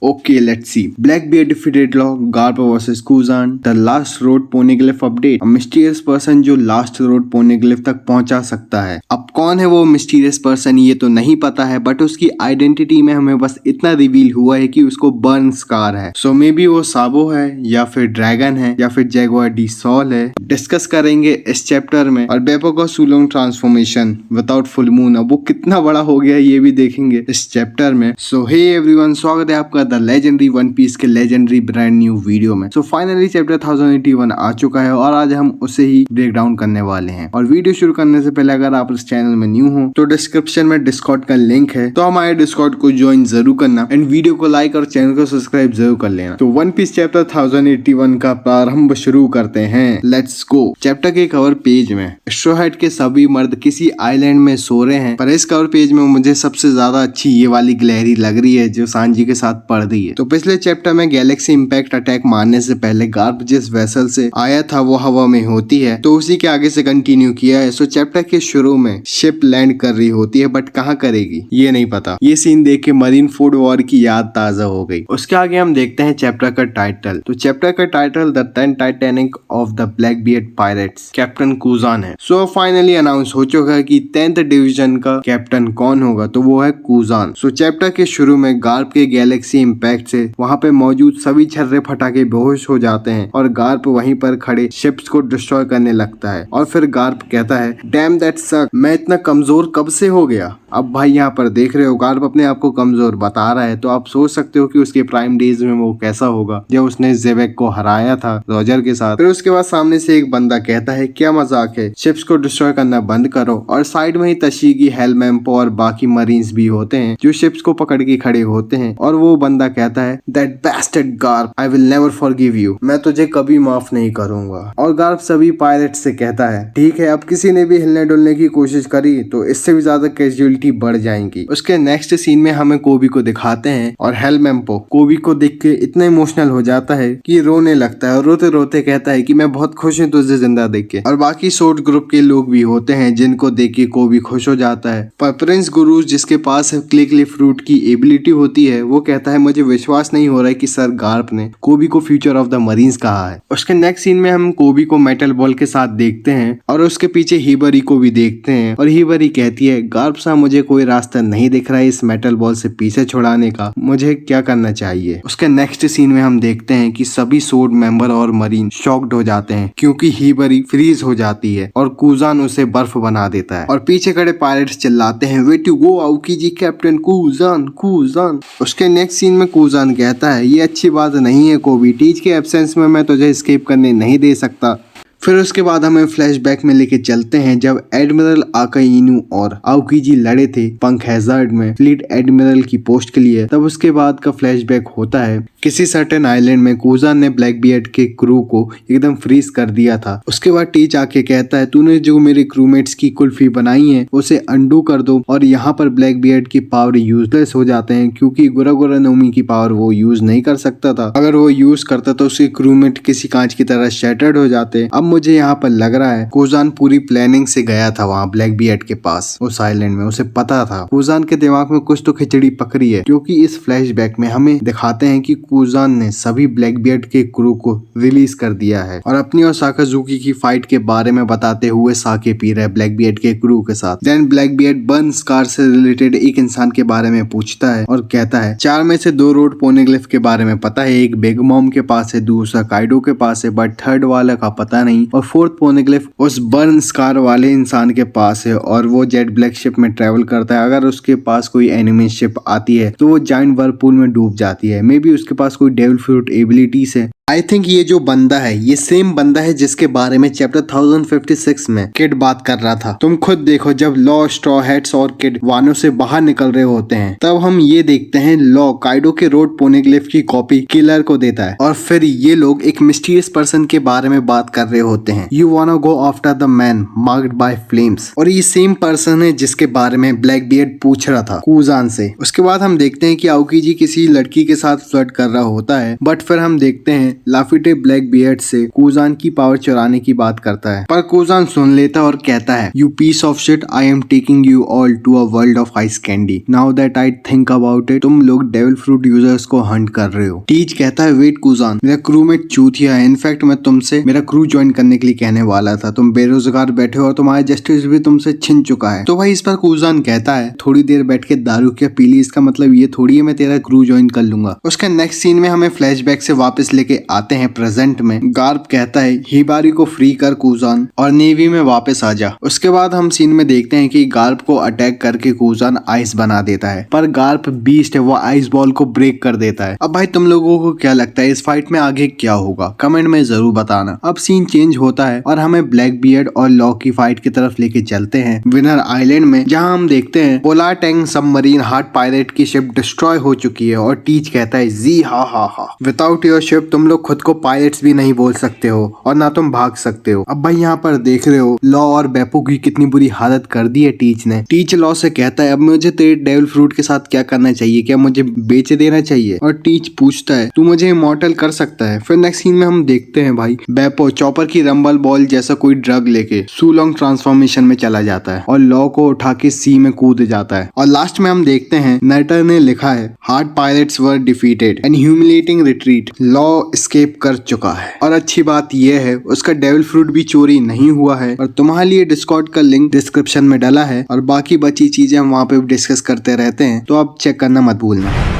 Okay, let's see. Blackbeard defeated Law, Garp vs Kuzan, The Last Road Poneglyph update. A mysterious person जो last road पोनेग्लिफ तक पहुंचा सकता है। अब कौन है वो मिस्टीरियस पर्सन ये तो नहीं पता है, बट उसकी आइडेंटिटी में हमें बस इतना रिवील हुआ है कि उसको बर्न स्कार है। सो मे बी वो साबो है या फिर ड्रैगन है या फिर जैगुआर डी सॉल है। डिस्कस करेंगे इस चैप्टर में। और बेपो का सुलोंग ट्रांसफॉर्मेशन विदाउट फुल मून, अब वो कितना बड़ा हो गया ये भी देखेंगे इस चैप्टर में। सो हे एवरीवन, स्वागत है आपका द लेजेंडरी वन पीस के लेजेंडरी ब्रांड न्यू वीडियो में। सो फाइनली चैप्टर 1081 आ चुका है और आज हम उसे ही ब्रेक डाउन करने वाले हैं। और वीडियो शुरू करने से पहले अगर आप इस चैनल में न्यू हो तो डिस्क्रिप्शन में डिस्कॉर्ड का लिंक है, तो हमारे डिस्कॉर्ड को ज्वाइन जरूर करना एंड वीडियो को लाइक और चैनल को सब्सक्राइब जरूर कर लेना। तो वन पीस चैप्टर 1081 का प्रारंभ शुरू करते हैं। Let's go. चैप्टर के कवर पेज में स्ट्रॉ हैट के सभी मर्द किसी आइलैंड में सो रहे हैं, पर इस कवर पेज में मुझे सबसे ज्यादा अच्छी ये वाली गिलहरी लग रही है जो सांजी के साथ पढ़ रही है। तो पिछले चैप्टर में गैलेक्सी इंपैक्ट अटैक मारने से पहले गार्प जिस वेसल से आया था वो हवा में होती है, तो उसी के आगे से कंटिन्यू किया है। सो चैप्टर के शुरू में शिप लैंड कर रही होती है, बट कहाँ करेगी ये नहीं पता। ये सीन देख के मरीन फूड वॉर की याद ताजा हो गई। उसके आगे हम देखते हैं चैप्टर का टाइटल। तो चैप्टर का title the 10th titanic of the Blackbeard pirates captain Kuzan है। सो फाइनली अनाउंस हो चुका है कि 10th डिवीजन का कैप्टन कौन होगा, तो वो है कूजान। सो चैप्टर के शुरू में गार्प के गैलेक्सी इंपैक्ट से वहाँ पे मौजूद सभी छर्रे फटाके बेहोश हो जाते हैं और गार्प वहीं पर खड़े शिप्स को डिस्ट्रॉय करने लगता है। और फिर गार्प कहता है डैम दैट सक, मैं इतना कमजोर कब से हो गया। अब भाई यहाँ पर देख रहे हो गार्प अपने आप को कमजोर बता रहा है, तो आप सोच सकते हो कि उसके प्राइम डेज में वो कैसा होगा जब उसने जेवेक को हराया था रॉजर के साथ। फिर उसके बाद सामने से एक बंदा कहता है क्या मजाक है, शिप्स को डिस्ट्रॉय करना बंद करो। और साइड में ही तशीगी, हेलमेम्पो और बाकी मरीन्स भी होते हैं जो शिप्स को पकड़ के खड़े होते हैं। और वो बंदा कहता है that bastard Garp, I will never forgive you, मैं तुझे कभी माफ नहीं करूंगा। और गार्प सभी पायलट से कहता है ठीक है, अब किसी ने भी हिलने डुलने की कोशिश करी तो इससे भी ज्यादा कैजुअलिटी बढ़ जाएंगी। उसके नेक्स्ट सीन में हमें कोबी को दिखाते हैं और हेलमेम्पो कोबी को देख के इतना इमोशनल हो जाता है कि रोने लगता है और रोते रोते कहता है कि मैं बहुत खुश हूँ तुझे जिंदा देख के। और बाकी सोर्ट ग्रुप के लोग भी होते हैं जिनको देख के कोबी खुश हो जाता है। पर प्रिंस गुरुज जिसके पास क्लिकली फ्रूट की एबिलिटी होती है वो कहता है मुझे विश्वास नहीं हो रहा है कि सर गार्प ने कोबी को फ्यूचर ऑफ द मरीन्स कहा है। उसके नेक्स्ट सीन में हम कोबी को मेटल बॉल के साथ देखते हैं और उसके पीछे हिबरी को भी देखते हैं। और हिबरी कहती है गार्प साहब मुझे कोई रास्ता नहीं दिख रहा है इस मेटल बॉल से पीछे छुड़ाने का, मुझे क्या करना चाहिए। उसके नेक्स्ट सीन में हम देखते हैं कि सभी सोर्ड मेंबर और मरीन शॉक्ड हो जाते हैं क्योंकि हिबरी फ्रीज हो जाती है और कूजान उसे बर्फ बना देता है। और पीछे खड़े पायलट्स चिल्लाते हैं way to go आउकी ji captain कूजान कूजान। उसके नेक्स्ट सीन में कूजान कहता है ये अच्छी बात नहीं है कोबी, टीच के एब्सेंस में मैं तुझे एस्केप करने नहीं दे सकता। फिर उसके बाद हमें फ्लैशबैक में लेके चलते हैं जब एडमिरल आकाइनू और आउकीजी लड़े थे पंख हैजार्ड में फ्लीट एडमिरल की पोस्ट के लिए। तब उसके बाद का फ्लैशबैक होता है किसी सर्टेन आइलैंड में कूजान ने ब्लैकबियर्ड के क्रू को एकदम फ्रीज कर दिया था। उसके बाद टीच आके कहता है तूने जो मेरे क्रूमेट्स की कुल्फी बनाई है उसे अंडू कर दो। और यहाँ पर ब्लैकबियर्ड की पावर यूजलेस हो जाते हैं क्योंकि गुरा गुरा नोमी की पावर वो यूज नहीं कर सकता था। अगर वो यूज करता तो उसके क्रूमेट किसी कांच की तरह शैटर्ड हो जाते। अब मुझे यहाँ पर लग रहा है कूजान पूरी प्लानिंग से गया था वहाँ ब्लैकबियर्ड के पास उस आइलैंड में, उसे पता था। कूजान के दिमाग में कुछ तो खिचड़ी पकड़ी है क्योंकि इस फ्लैशबैक में हमें दिखाते हैं कि कूजान ने सभी ब्लैकबियर्ड के क्रू को रिलीज कर दिया है और अपनी और साकाजुकी की फाइट के बारे में बताते हुए साके पी रहा है ब्लैकबियर्ड के क्रू के साथ। देन ब्लैकबियर्ड बर्न स्कार से रिलेटेड एक इंसान के बारे में पूछता है और कहता है 4 में से 2 रोड पोनेग्लिफ के बारे में पता है, एक बिग मॉम के पास है, दूसरा काइडो के पास है, बट थर्ड वाला का पता नहीं। और 4th पोनेग्लिफ उस बर्न स्कार वाले इंसान के पास है और वो जेट ब्लैक शिप में ट्रेवल करता है। अगर उसके पास कोई एनिमी शिप आती है तो वो जाइंट वर्लपूल में डूब जाती है। मे बी उसके पास कोई डेविल फ्रूट एबिलिटीज है। आई थिंक ये जो बंदा है ये सेम बंदा है जिसके बारे में चैप्टर 1056 में किड बात कर रहा था। तुम खुद देखो जब लॉ, स्ट्रॉ हैट्स और किड वानों से बाहर निकल रहे होते हैं तब हम ये देखते हैं लॉ काइडो के रोड पोनेग्लिफ की कॉपी किलर को देता है और फिर ये लोग एक मिस्टीरियस पर्सन के बारे में बात कर रहे होते हैं। You wanna go after the man marked by flames. और ये सेम पर्सन है जिसके बारे में ब्लैकबियर्ड पूछ रहा था कूजान से। उसके बाद हम देखते हैं कि आउकीजी किसी लड़की के साथ फ्लर्ट कर कर रहा होता है, बट फिर हम देखते हैं लाफिटे ब्लैक बियर्ड से कूजान की पावर चुराने की बात करता है, पर कूजान सुन लेता है और कहता है, you piece of shit, I am taking you all to a world of ice candy, now that I think about it, तुम लोग डेविल फ्रूट यूजर्स को हंट कर रहे हो। टीच कहता है, वेट कूजान, मेरा क्रू में चूतिया है, इनफैक्ट मैं तुमसे मेरा क्रू ज्वाइन करने के लिए कहने वाला था, तुम बेरोजगार बैठे हो और तुम्हारा जस्टिस भी तुमसे छिन चुका है। तो भाई इस पर कूजान कहता है, थोड़ी देर बैठ के दारू क्या पी ली, इसका मतलब ये थोड़ी है मैं तेरा क्रू ज्वाइन कर लूंगा। उसके नेक्स्ट सीन में हमें फ्लैशबैक से वापस लेके आते हैं प्रेजेंट में। गार्प कहता है, हिबारी को फ्री कर कूजान और नेवी में वापस आ जा। उसके बाद हम सीन में देखते हैं कि गार्प को अटैक करके कूजान आइस बना देता है, पर गार्प बीस्ट है, वो आइस बॉल को ब्रेक कर देता है। अब भाई तुम लोगों को क्या लगता है इस फाइट में आगे क्या होगा, कमेंट में जरूर बताना। अब सीन चेंज होता है और हमें ब्लैक बियर्ड और लॉ की फाइट की तरफ लेके चलते हैं विनर आइलैंड में, जहां हम देखते हैं polar tank submarine heart pilot की शिप डिस्ट्रॉय हो चुकी है और टीच कहता है, जी हा, विदाउट योर शिप तुम लोग खुद को पायलट्स भी नहीं बोल सकते हो और ना तुम भाग सकते हो। अब भाई यहाँ पर देख रहे हो लॉ और बेपो की कितनी बुरी हालत कर दी है टीच ने। टीच लॉ से कहता है, अब मुझे तेरे डेविल फ्रूट के साथ क्या करना चाहिए, क्या मुझे बेच देना चाहिए? और टीच पूछता है, तू मुझे इमॉर्टल कर सकता है? फिर नेक्स्ट सीन में हम देखते हैं भाई बेपो चॉपर की रंबल बॉल जैसा कोई ड्रग लेके सूलोंग ट्रांसफॉर्मेशन में चला जाता है और लॉ को उठा के सी में कूद जाता है। और लास्ट में हम देखते हैं नटर ने लिखा है, heart pilots were defeated and humiliating retreat, law escape कर चुका है। और अच्छी बात यह है उसका डेविल फ्रूट भी चोरी नहीं हुआ है और तुम्हारे लिए डिस्कॉर्ड का लिंक डिस्क्रिप्शन में डाला है और बाकी बची चीजें हम वहाँ पे डिस्कस करते रहते हैं, तो आप चेक करना मत भूलना।